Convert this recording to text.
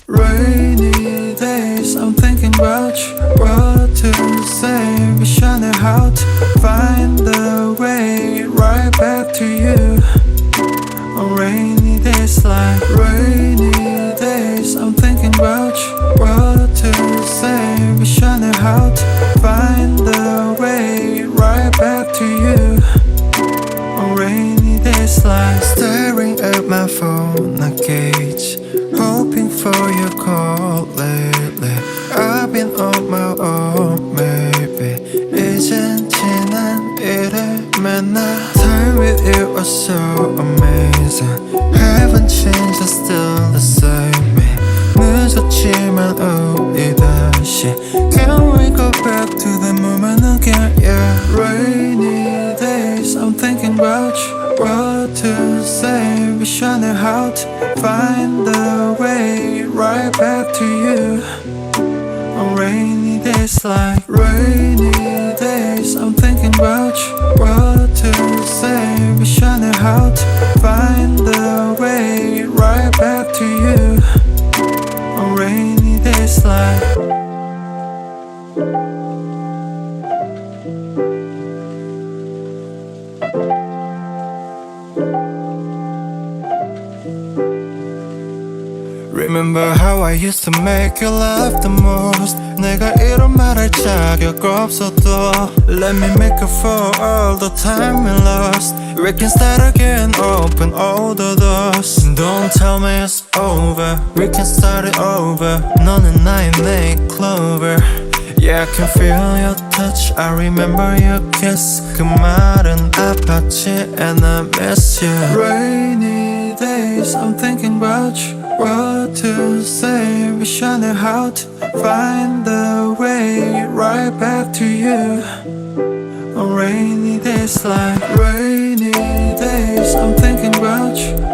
Rainy days, I'm thinking about you. What to say, wish I knew how to find the way right back to you. On rainy days like rainy days, I'm thinking about you. What to say, wish I knew how to find the way right back to you. On rainy days like staring at my phone, I gauge, hoping for your call lately. I've been on my own, maybe 이젠 지난 일을 맨날. Time with you was so amazing. Haven't changed, I'm still the same. 늦었지만 우리 다시 Can we go back to the moment again? Yeah. Rainy days, I'm thinking about you. What to say, wish I knew how to find the way right back to you. On rainy days like rainy days, I'm thinking about you. What to say, wish I knew how to find the way right back to you. On rainy days like Remember how I used to make you laugh the most. 내가 이런 말할 자격 없어도 Let me make up for all the time we lost. We can start again, open all the doors. Don't tell me it's over, we can start it over. 너는 나의 nail clover. Yeah, I can feel your touch, I remember your kiss. 그 말은 아팠지 and I miss you. Rainy days, I'm thinking about you. What to say, wish I knew how to find the way right back to you. On rainy days like rainy days, I'm thinking about you.